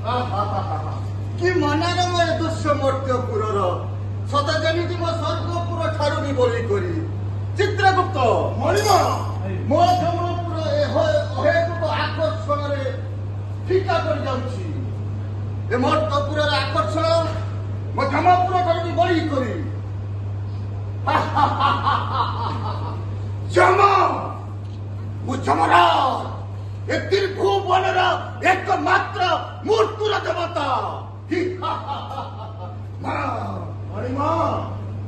कि मनारमय दृश्य मर्त्यपुर सत जमी मो स्वर्गपुर ठारू बोली करी चित्रगुप्त मणिमा मो जमपुर अहेतुक आकर्षण फीका कर जाउछि ए मर्त्यपुर आकर्षण मो जमपुर ठारू बोली करी जम जमराज ए त्रिभुवन एकमात्र मूर्तुर देवता मणिमा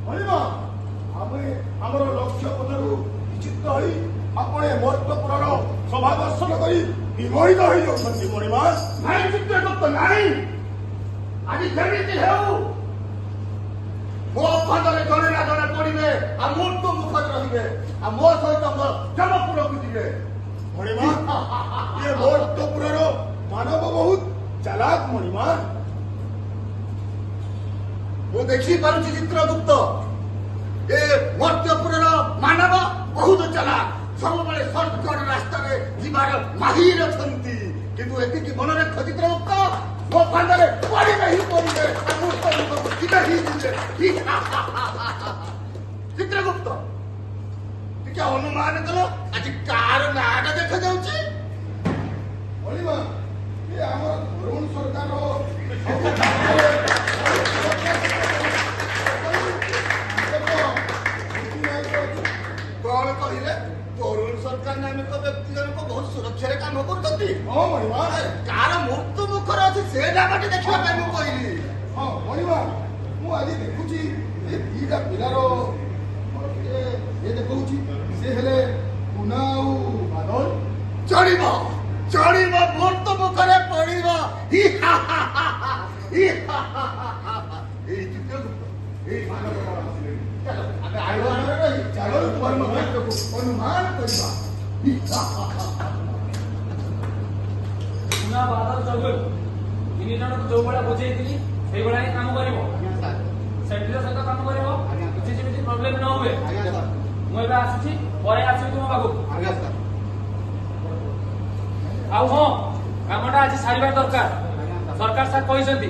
मणिमा आमर लक्ष्य पथर विचित्र होई आपणे मर्त्यपुर सभा दर्शन करी विमोहित हो जाउछन्ति मणिमा नाई चित्रगुप्त नाई आज जेमिति हेउ मो पदरे जड़े ना जड़े पड़े आ मृत्यु मुखर रे आ मो सहित जमपुर को जीवे मणिमा ये मर्त्यपुर मानव बहुत चालाक मणिमा वो देखी पारुछि चित्रगुप्त ए मर्त्यपुर मानव बहुत चालाक सब बेले सर्टकट रास्ता रे जीवार माहिर अछंती किंतु एति की मन रख चित्रगुप्त मो पांडरे पड़ी नहीं पड़े मुक्त सीधा ही दिले चित्रगुप्त क्या अनुमान कल आज कार नाटा देखा जाउछि मणिमा ये हमर तरुण सरकार कौन कहिले तरुण सरकार नामिक व्यक्ति जनक बहुत सुरक्षा रे काम करतती हां मणिमा कार मृत्यु मुखर अछि से जाबाटी देखिबा ପାଇଁ ମୁଁ କହିली हां मणिमा ମୁଁ ଆଜି ଦେଖୁଛି ଏ ଦିଟା ପିଲାର ये देखौछि से हेले पुना ଆଉ ବାଦଲ ଚଳିବ ଚଳିବ ମୃତ୍ୟୁ ମୁଖରେ ପଡ଼ିବ এই ଚିତ୍ରଗୁପ୍ତ এই ମାନବ ଆସିଲେ चलो ଆମେ ଆଇବାନରେ ରହି ଚାଲ କର୍ମକ୍ଷେତ୍ରକୁ ଅନୁମାନ କରିବା पुना बादल चौगुल ତିନି ଜଣ ଯୋଉ ଭଳିଆ ବୁଝେଇଥିଲି ସେଇ ଭଳିଆ ହିଁ କାମ କରିବ ସେଫ୍ଟିର ସହିତ କାମ କରିବ କିଛି ଯେମିତି ପ୍ରୋବ୍ଲେମ ନ ହୁଏ ମୁଁ ଏବେ ଆସୁଛି ପରେ ଆସିବି ତୁମ ପାଖକୁ ଆଉ ହଁ କାମଟା ଆଜି ସାରିବା ଦରକାର ସରକାର ସାର୍ କହିଛନ୍ତି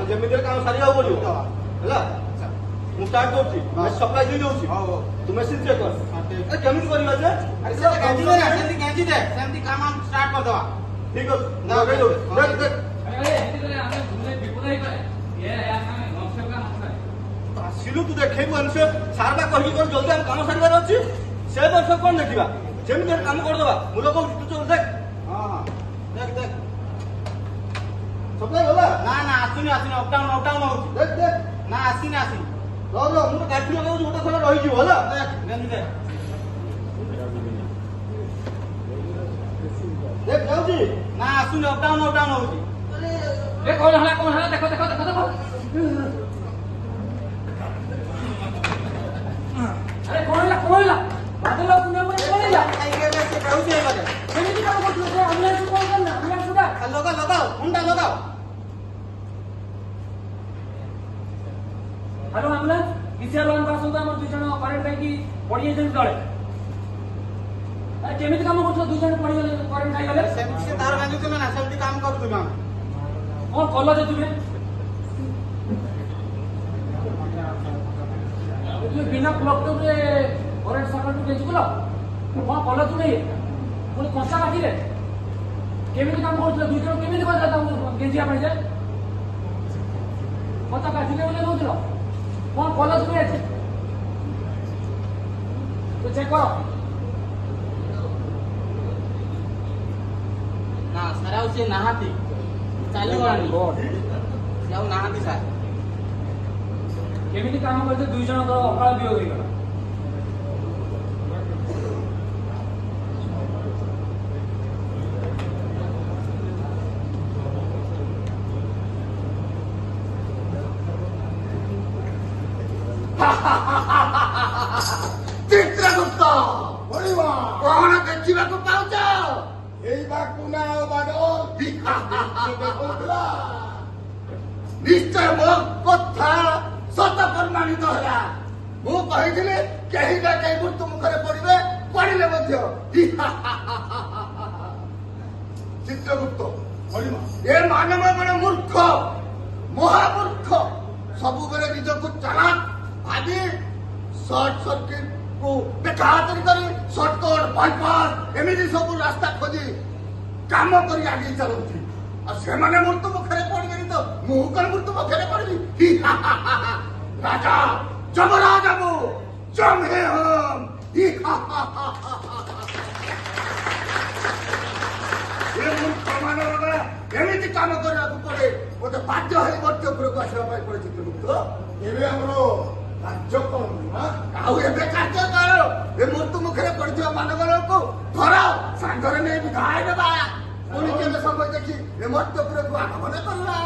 ଯେମିତି କାମ ସାରିବାକୁ ପଡିବ ହେଲା ମୁଁ ଷ୍ଟାର୍ଟ କରୁଛି ସପ୍ଲାଇ ଦେଇ ଦଉଛି ତୁ ମେସିନ୍ ଚେକ୍ କର କେମିତି କରିବା ଯେ ସେମିତି କାମ ଷ୍ଟାର୍ଟ କରିଦେବା ଠିକ ଅଛି ଲଗେଇ ଦଉଛି ଆସିଲୁ ତୁ ଦେଖେଇବୁ ସେ ସାର୍ ବା କହିକି କଣ ଜଲ୍ଦି ଆମେ କାମ ସାରିବାର ଅଛି ସେ ବର୍ଷ କଣ ଦେଖିବା ଯେମିତି କାମ କରିଦେବା ମୁଁ ଲଗଉଛି ତୁ ଚଲ ଦେଖ ଦେଖ ଦେଖ ସପ୍ଲାଇ ଗଲା ନା ନା ଆସୁନି ଆସୁନି ଅପଡାଉନ ହଉଛି ଦେଖ ଦେଖ ନା ଆସିନି ଆସିନି ରହ ମୁଁ ତ ଗାଠି ଲଗାଉଛି ଗୋଟେ ଥର ରହିଯିବ ହେଲା ଦେଖ ଦେଖ ଯାଉଛି ନା ଆସୁନି ଅପଡାଉନ ହଉଛି କଣ ହେଲା ଦେଖ ଦେଖ ଦେଖ ଦେଖ ଆରେ କଣ ହେଲା ବାଦଲ ପୁନା ପରେ କଣ ହେଲା କେମିତି କାମ କରୁଛୁ ସେ ଆମ୍ବୁଲାନ୍ସ କଣ କରନା ଆମ୍ବୁଲାନ୍ସ ସୁଧା ଲଗାओ ମୁଣ୍ଡା ଲଗାओ ହ୍ୟାଲୋ ଆମ୍ବୁଲାନ୍ସ ଇସିଆର ୱାନ୍ ପାସ୍ ହଉଥିଲା ଆମର 2 ଜଣ କରେଣ୍ଟ ଖାଇକି ପଡ଼ିଯାଇଛନ୍ତି ତଳେ କେମିତି କାମ କରୁଛ 2 ଜଣ ପଡ଼ିଗଲେ କରେଣ୍ଟ ଖାଇଗଲେ ସେମିତି ସେ ତାର ଭାଙ୍ଗୁଥିଲେ ନା ସେମିତି କାମ କରୁଥିଲୁ ଆମେ କଣ କଲ ଯେ ତୁମେ ବିନା ପ୍ଲଗରେ କରେଣ୍ଟ ସର୍କିଟ ଗେଞ୍ଜି କଲ କଣ କଲ ତୁମେ ପୁଣି କଞ୍ଚା କାଠିରେ କେମିତି କାମ କରୁଥିଲେ 2 ଜଣ କେମିତି କହିଲା ତାଙ୍କୁ ଗେଞ୍ଜିବା ପାଇଁ ଯେ କଞ୍ଚା କାଠିରେ ବୋଲି କହୁଥିଲ କଣ କଲ ତୁମେ ଚେକ୍ କର ନା ସାର୍ ଆଉ ସେ ନାହାନ୍ତି ଚାଲିଗଲାଣି ସେ ଆଉ ନାହାନ୍ତି ସାର୍ କେମିତି କାମ କରିଥିଲେ 2 ଜଣଙ୍କର ଅକାଳ ବିୟୋଗ ହେଇଗଲା ଚିତ୍ରଗୁପ୍ତ କଣ ଦେଖିବାକୁ ପାଉଛ ଏଇ ବା ପୁନା ବାଦଲ ନିଶ୍ଚୟ ମୋ କଥା ସତ ପ୍ରମାଣିତ ହେଲା ମୁଁ କହିଥିଲି କେହି ନା କେହି ମୃତ୍ୟୁ ମୁଖରେ ପଡିବେ ପଡିଲେ ମଧ୍ୟ ଚିତ୍ରଗୁପ୍ତ ମଣିମା ଏ ମାନବ ମାନେ ମୂର୍ଖ ମହାମୂର୍ଖ ସବୁବେଳେ ନିଜକୁ ଚାଲାକ ଭାବି ସର୍ଟ ସର୍କିଟ କୁ ଦେଖାହାତରି କରି ସର୍ଟକଟ ବାଇପାସ ଏମିତି ସବୁ ରାସ୍ତା ଖୋଜି କାମ କରି ଆଗେଇ ଚାଲନ୍ତି ଆଉ ସେମାନେ ମୃତ୍ୟୁ ମୁଖରେ ପଡିବେନି ତ ମୁଁ କଣ ମୃତ୍ୟୁ ମୁଖରେ ପଡିବି ରାଜା ଯମରାଜ ବାବୁ ଜମ ହେ ହମ ଏ ମୂର୍ଖ ମାନବ ଏମିତି କାମ କରିବାକୁ ପଡେ ମୋତେ ବାଧ୍ୟ ହେଇ ମର୍ତ୍ତ୍ୟପୁରକୁ ଆସିବା ପାଇଁ ପଡେ ଚିତ୍ରଗୁପ୍ତ ଏବେ ଆମର କାର୍ଯ୍ୟ କଣ ଆଉ ଏବେ କାର୍ଯ୍ୟ କର ଏ ମୃତ୍ୟୁ ମୁଖରେ ପଡିଥିବା ମାନବକୁ ଧର ସାଙ୍ଗରେ ନେଇ ବିଧାୟ ଦେବା ପୁଣି କେବେ ସମୟ ଦେଖି ଏ ମର୍ତ୍ତ୍ୟପୁରକୁ ଆଗମନ କରିବା